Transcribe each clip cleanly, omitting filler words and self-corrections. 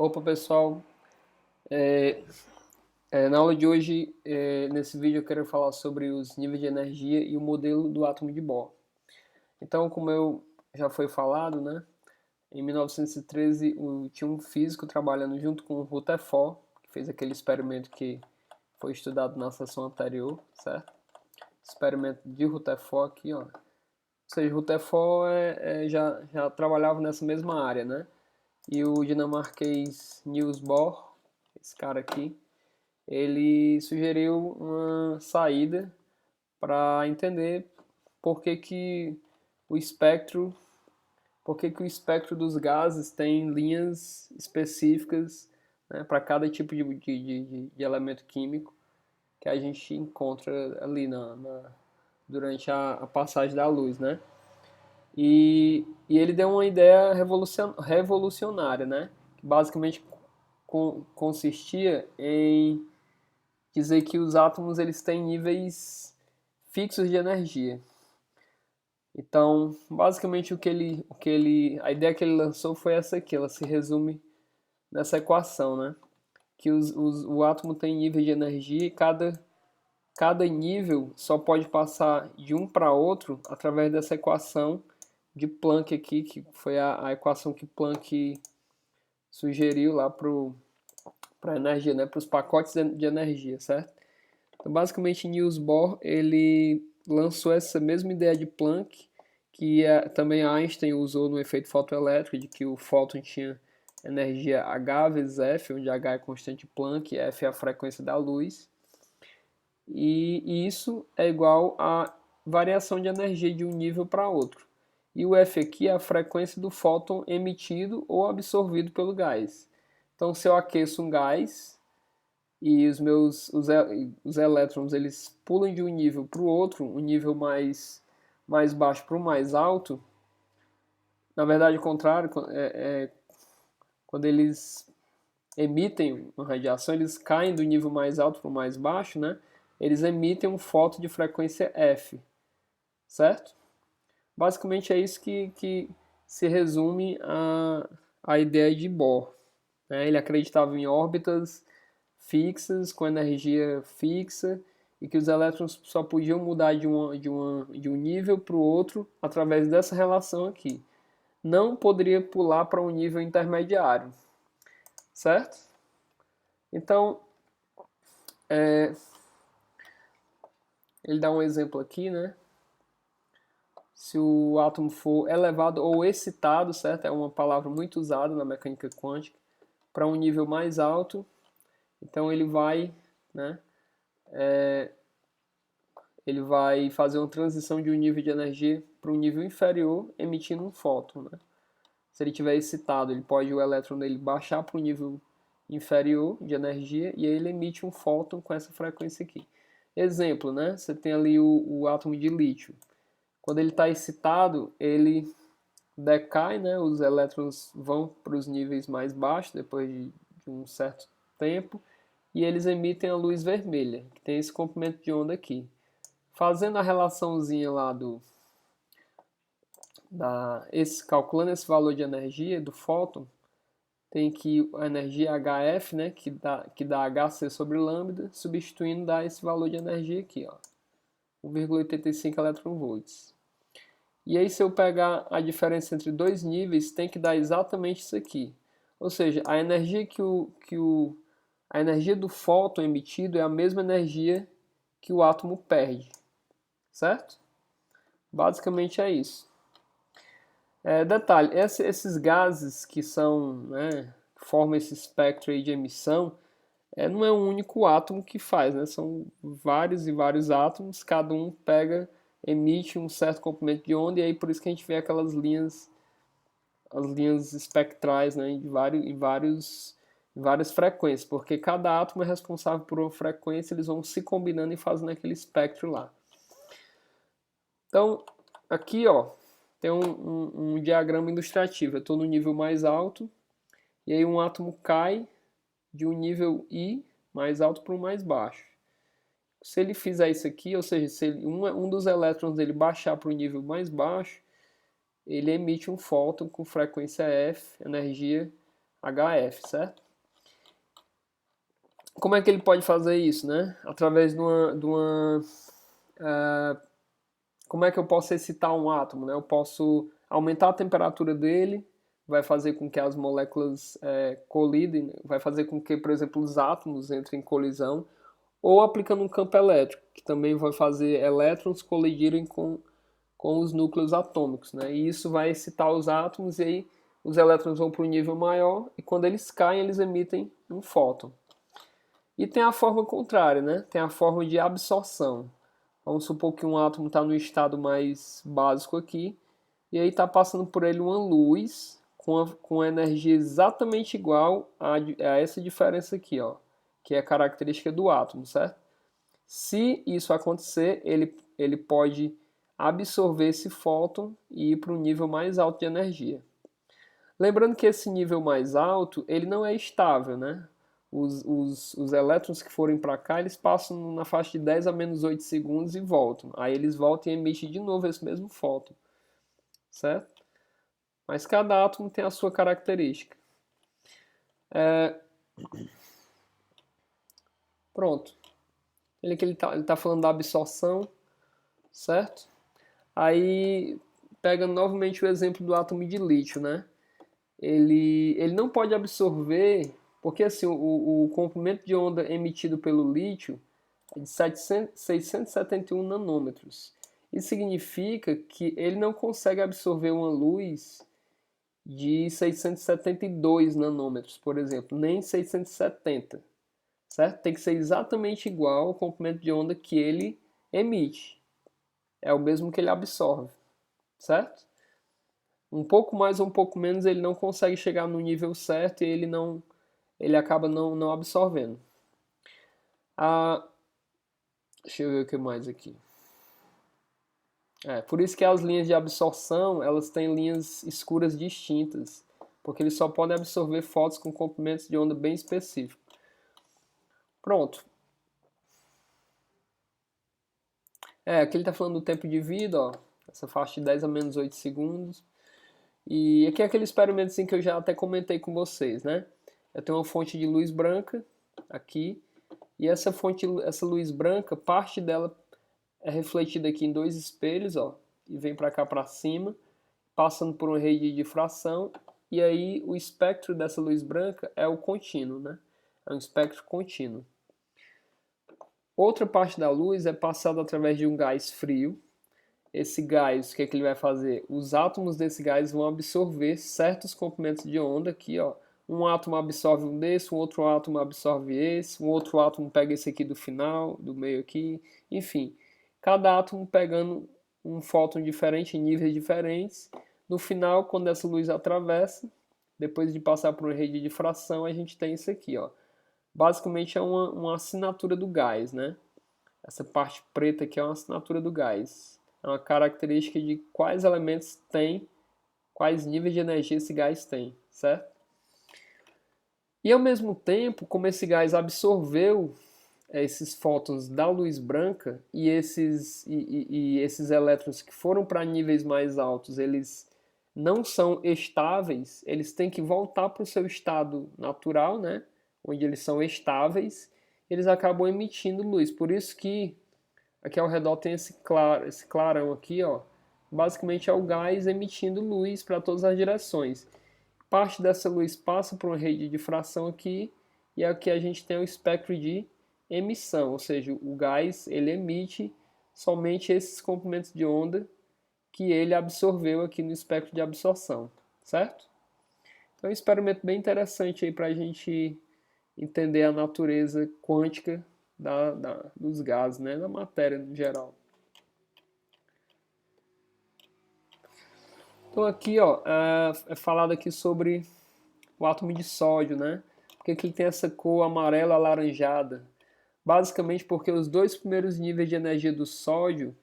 Opa pessoal, é, na aula de hoje, nesse vídeo eu quero falar sobre os níveis de energia e o modelo do átomo de Bohr. Então, como eu já foi falado, né, em 1913 tinha um físico trabalhando junto com o Rutherford, que fez aquele experimento que foi estudado na sessão anterior, certo? Experimento de Rutherford aqui, ó. Ou seja, Rutherford já trabalhava nessa mesma área, né? E o dinamarquês Niels Bohr, esse cara aqui, ele sugeriu uma saída para entender por que, que o espectro, por que, que o espectro dos gases tem linhas específicas, né, para cada tipo de elemento químico que a gente encontra ali durante a passagem da luz, né? E ele deu uma ideia revolucionária, né? Que basicamente consistia em dizer que os átomos eles têm níveis fixos de energia. Então, basicamente a ideia que ele lançou foi essa aqui. Ela se resume nessa equação, né? Que o átomo tem níveis de energia e cada nível só pode passar de um para outro através dessa equação de Planck aqui, que foi a equação que Planck sugeriu lá para a energia, né? Para os pacotes de energia, certo? Então, basicamente, Niels Bohr ele lançou essa mesma ideia de Planck, que também Einstein usou no efeito fotoelétrico, de que o fóton tinha energia H vezes F, onde H é constante de Planck, F é a frequência da luz. E isso é igual a variação de energia de um nível para outro. E o F aqui é a frequência do fóton emitido ou absorvido pelo gás. Então, se eu aqueço um gás, e os elétrons eles pulam de um nível para o outro, um nível mais baixo para o mais alto. Na verdade, o contrário, quando eles emitem uma radiação, eles caem do nível mais alto para o mais baixo, né? Eles emitem um fóton de frequência F, certo? Basicamente é isso que se resume a ideia de Bohr, né? Ele acreditava em órbitas fixas, com energia fixa, e que os elétrons só podiam mudar de um nível para o outro através dessa relação aqui. Não poderia pular para um nível intermediário, certo? Então, ele dá um exemplo aqui, né? Se o átomo for elevado ou excitado, certo? É uma palavra muito usada na mecânica quântica, para um nível mais alto, então né? Ele vai fazer uma transição de um nível de energia para um nível inferior, emitindo um fóton, né? Se ele estiver excitado, o elétron dele baixar para um nível inferior de energia e aí ele emite um fóton com essa frequência aqui. Exemplo, né? Você tem ali o átomo de lítio. Quando ele está excitado, ele decai, né? Os elétrons vão para os níveis mais baixos depois de um certo tempo e eles emitem a luz vermelha, que tem esse comprimento de onda aqui. Fazendo a relaçãozinha lá calculando esse valor de energia do fóton, tem que a energia HF, né, que dá HC sobre lambda, substituindo dá esse valor de energia aqui, ó, 1,85 eletronvolts. E aí se eu pegar a diferença entre dois níveis, tem que dar exatamente isso aqui. Ou seja, a energia a energia do fóton emitido é a mesma energia que o átomo perde, certo? Basicamente é isso. Detalhe, esses gases que são, né, que formam esse espectro aí de emissão, não é um único átomo que faz, né? São vários e vários átomos, cada um emite um certo comprimento de onda, e aí por isso que a gente vê as linhas espectrais, né, várias frequências, porque cada átomo é responsável por uma frequência, eles vão se combinando e fazendo aquele espectro lá. Então, aqui, ó, tem um diagrama ilustrativo. Eu estou no nível mais alto, e aí um átomo cai de um nível I mais alto para um mais baixo. Se ele fizer isso aqui, ou seja, se um dos elétrons dele baixar para o nível mais baixo, ele emite um fóton com frequência F, energia HF, certo? Como é que ele pode fazer isso, né? Através como é que eu posso excitar um átomo, né? Eu posso aumentar a temperatura dele, vai fazer com que as moléculas colidem, vai fazer com que, por exemplo, os átomos entrem em colisão, ou aplicando um campo elétrico, que também vai fazer elétrons colidirem com os núcleos atômicos, né? E isso vai excitar os átomos e aí os elétrons vão para um nível maior e quando eles caem, eles emitem um fóton. E tem a forma contrária, né? Tem a forma de absorção. Vamos supor que um átomo está no estado mais básico aqui, e aí está passando por ele uma luz com a energia exatamente igual a essa diferença aqui, ó, que é a característica do átomo, certo? Se isso acontecer, ele pode absorver esse fóton e ir para um nível mais alto de energia. Lembrando que esse nível mais alto, ele não é estável, né? Os elétrons que forem para cá, eles passam na faixa de 10 a menos 8 segundos e voltam. Aí eles voltam e emitem de novo esse mesmo fóton, certo? Mas cada átomo tem a sua característica. Pronto. Ele tá falando da absorção, certo? Aí, pega novamente o exemplo do átomo de lítio, né? Ele não pode absorver, porque assim, o comprimento de onda emitido pelo lítio é de 671 nanômetros. Isso significa que ele não consegue absorver uma luz de 672 nanômetros, por exemplo, nem 670, certo? Tem que ser exatamente igual ao comprimento de onda que ele emite. É o mesmo que ele absorve, certo? Um pouco mais ou um pouco menos ele não consegue chegar no nível certo e ele acaba não absorvendo. Deixa eu ver o que mais aqui. Por isso que as linhas de absorção, elas têm linhas escuras distintas, porque eles só podem absorver fótons com comprimentos de onda bem específicos. Pronto. Aqui ele está falando do tempo de vida, ó, essa faixa de 10 a menos 8 segundos. E aqui é aquele experimento assim, que eu já até comentei com vocês, né? Eu tenho uma fonte de luz branca aqui, e essa luz branca, parte dela é refletida aqui em dois espelhos, ó, e vem para cá para cima, passando por uma rede de difração, e aí o espectro dessa luz branca é o contínuo, né? É um espectro contínuo. Outra parte da luz é passada através de um gás frio. Esse gás, o que é que ele vai fazer? Os átomos desse gás vão absorver certos comprimentos de onda aqui, ó. Um átomo absorve um desse, um outro átomo absorve esse, um outro átomo pega esse aqui do final, do meio aqui, enfim. Cada átomo pegando um fóton diferente, em níveis diferentes. No final, quando essa luz atravessa, depois de passar por uma rede de difração, a gente tem isso aqui, ó. Basicamente é uma assinatura do gás, né? Essa parte preta aqui é uma assinatura do gás. É uma característica de quais elementos tem, quais níveis de energia esse gás tem, certo? E ao mesmo tempo, como esse gás absorveu esses fótons da luz branca e esses elétrons que foram para níveis mais altos, eles não são estáveis, eles têm que voltar para o seu estado natural, né? Onde eles são estáveis, eles acabam emitindo luz. Por isso que aqui ao redor tem esse clarão aqui, ó. Basicamente é o gás emitindo luz para todas as direções. Parte dessa luz passa por uma rede de difração aqui e aqui a gente tem o espectro de emissão, ou seja, o gás ele emite somente esses comprimentos de onda que ele absorveu aqui no espectro de absorção, certo? Então é um experimento bem interessante aí para a gente entender a natureza quântica dos gases, né, da matéria no geral. Então aqui, ó, é falado aqui sobre o átomo de sódio, né? Por que ele tem essa cor amarela alaranjada? Basicamente porque os dois primeiros níveis de energia do sódio,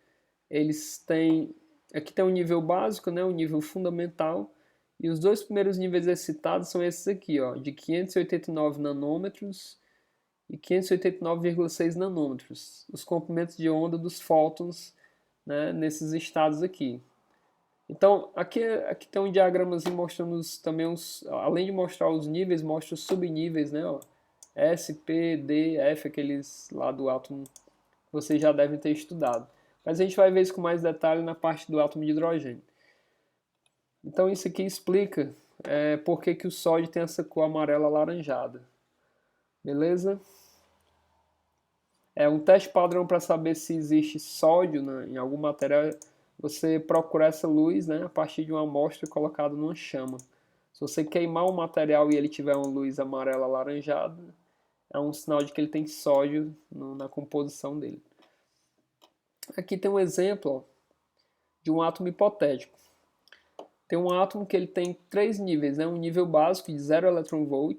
eles têm... Aqui tem um nível básico, né? Um nível fundamental. E os dois primeiros níveis excitados são esses aqui, ó, de 589 nanômetros e 589,6 nanômetros. Os comprimentos de onda dos fótons, né, nesses estados aqui. Então, aqui tem um diagramazinho mostrando também além de mostrar os níveis, mostra os subníveis, né? Ó, S, P, D, F, aqueles lá do átomo que vocês já devem ter estudado. Mas a gente vai ver isso com mais detalhe na parte do átomo de hidrogênio. Então isso aqui explica por que o sódio tem essa cor amarela alaranjada. Beleza? Um teste padrão para saber se existe sódio, né, em algum material. Você procurar essa luz, né, a partir de uma amostra colocada numa chama. Se você queimar um material e ele tiver uma luz amarela alaranjada, é um sinal de que ele tem sódio na composição dele. Aqui tem um exemplo, ó, de um átomo hipotético. Tem um átomo que ele tem 3 níveis, né, um nível básico de 0 eV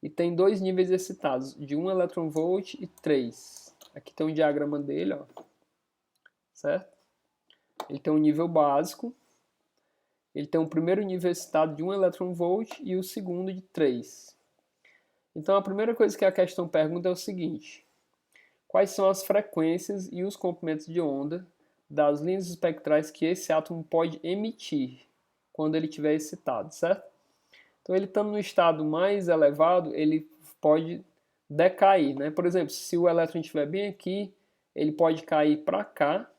e tem 2 níveis excitados, de 1 eV e 3. Aqui tem um diagrama dele, ó, certo? Ele tem um nível básico, ele tem um primeiro nível excitado de 1 eV e o segundo de 3. Então a primeira coisa que a questão pergunta é o seguinte: quais são as frequências e os comprimentos de onda das linhas espectrais que esse átomo pode emitir quando ele estiver excitado, certo? Então ele estando no estado mais elevado, ele pode decair, né? Por exemplo, se o elétron estiver bem aqui, ele pode cair para cá,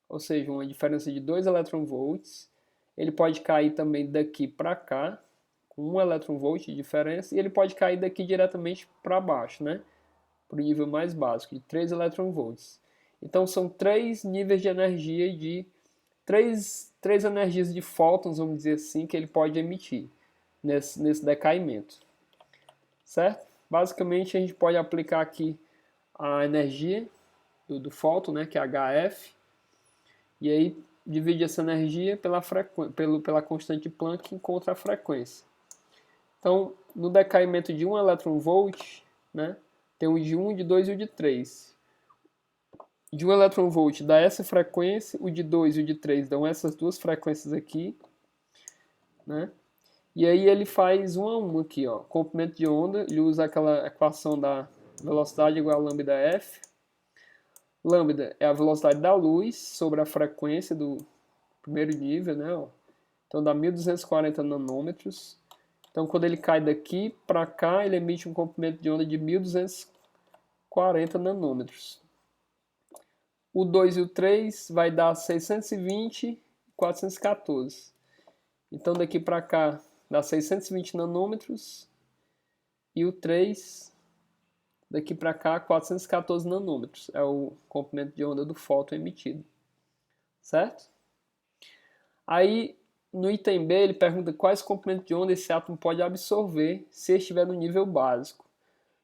ou seja, uma diferença de 2 eV. Ele pode cair também daqui para cá, com 1 eV de diferença, e ele pode cair daqui diretamente para baixo, né? Para o nível mais básico, de 3 eV. Então são 3 níveis de energia, de 3 energias de fótons, vamos dizer assim, que ele pode emitir nesse decaimento, certo? Basicamente a gente pode aplicar aqui a energia do fóton, né, que é HF, e aí divide essa energia pela constante de Planck que encontra a frequência. Então, no decaimento de 1 eV, né, tem o de 1, de 2 e o de 3. De 1 eV dá essa frequência, o de 2 e o de 3 dão essas duas frequências aqui, né? E aí ele faz um a um aqui, ó, comprimento de onda, ele usa aquela equação da velocidade igual a lambda f. Lambda é a velocidade da luz sobre a frequência do primeiro nível, né? Ó. Então dá 1240 nanômetros. Então quando ele cai daqui para cá, ele emite um comprimento de onda de 1240 nanômetros. O 2 e o 3 vai dar 620 e 414. Então daqui para cá dá 620 nanômetros e o 3 daqui para cá 414 nanômetros. É o comprimento de onda do fóton emitido. Certo? Aí no item B ele pergunta quais comprimentos de onda esse átomo pode absorver se estiver no nível básico.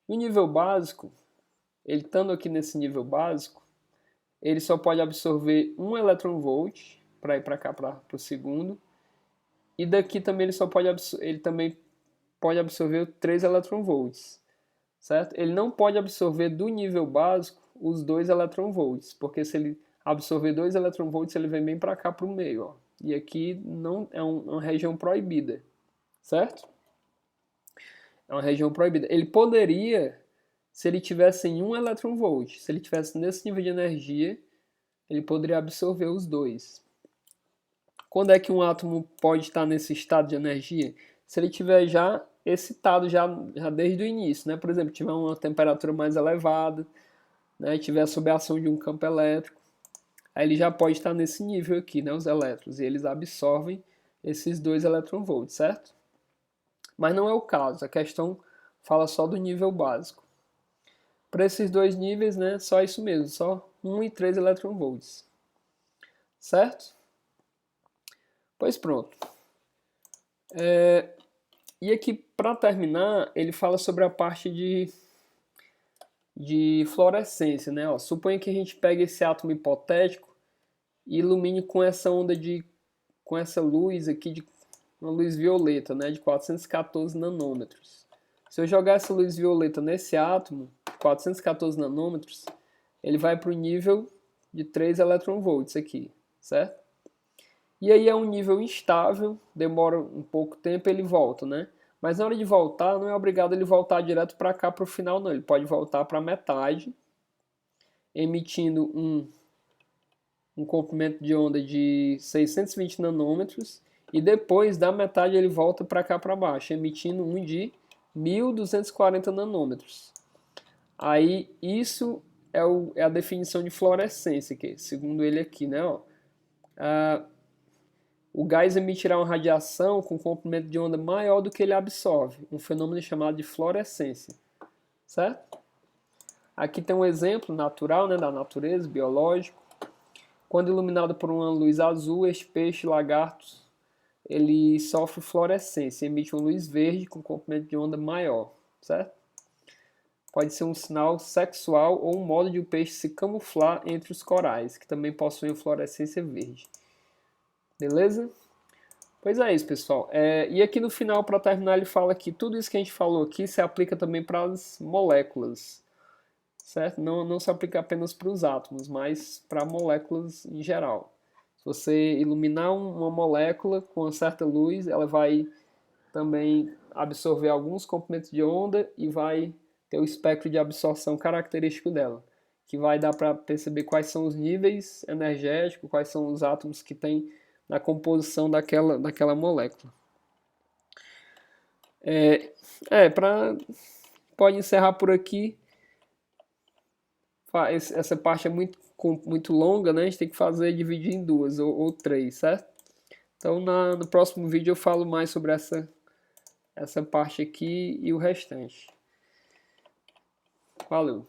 No nível básico, ele estando aqui nesse nível básico, ele só pode absorver 1 eV para ir para cá para o segundo. E daqui também ele também pode absorver 3 eV, certo? Ele não pode absorver do nível básico os 2 eV, porque se ele absorver 2 eV, ele vem bem para cá para o meio, ó. E aqui não é uma região proibida, certo? É uma região proibida. Ele poderia, se ele tivesse em 1 eV, se ele tivesse nesse nível de energia, ele poderia absorver os dois. Quando é que um átomo pode estar nesse estado de energia? Se ele tiver já excitado já desde o início, né? Por exemplo, tiver uma temperatura mais elevada, né? Tiver sob a ação de um campo elétrico, aí ele já pode estar nesse nível aqui, né? Os elétrons, e eles absorvem esses 2 eV, certo? Mas não é o caso, a questão fala só do nível básico. Para esses dois níveis, né? Só isso mesmo, só 1 e 3 eV, certo? Pois pronto. E aqui, para terminar, ele fala sobre a parte de fluorescência, né? Ó, suponha que a gente pegue esse átomo hipotético e ilumine com essa onda com essa luz aqui, uma luz violeta, né? De 414 nanômetros. Se eu jogar essa luz violeta nesse átomo, 414 nanômetros, ele vai para o nível de 3 eV aqui, certo? E aí é um nível instável, demora um pouco tempo e ele volta, né? Mas na hora de voltar, não é obrigado ele voltar direto para cá para o final, não. Ele pode voltar para a metade, emitindo um comprimento de onda de 620 nanômetros e depois da metade ele volta para cá para baixo, emitindo um de 1240 nanômetros. Aí isso é a definição de fluorescência, que segundo ele aqui, né? Ó, o gás emitirá uma radiação com comprimento de onda maior do que ele absorve, um fenômeno chamado de fluorescência, certo? Aqui tem um exemplo natural, né, da natureza, biológico. Quando iluminado por uma luz azul, este peixe lagarto ele sofre fluorescência, emite uma luz verde com comprimento de onda maior, certo? Pode ser um sinal sexual ou um modo de o peixe se camuflar entre os corais, que também possuem fluorescência verde. Beleza? Pois é isso, pessoal. E aqui no final, para terminar, ele fala que tudo isso que a gente falou aqui se aplica também para as moléculas, certo? Não se aplica apenas para os átomos, mas para moléculas em geral. Se você iluminar uma molécula com uma certa luz, ela vai também absorver alguns comprimentos de onda e vai ter o espectro de absorção característico dela, que vai dar para perceber quais são os níveis energéticos, quais são os átomos que tem na composição daquela molécula. Pode encerrar por aqui. Essa parte é muito longa, né? A gente tem que dividir em duas ou três, certo? Então no próximo vídeo eu falo mais sobre essa parte aqui e o restante. Valeu!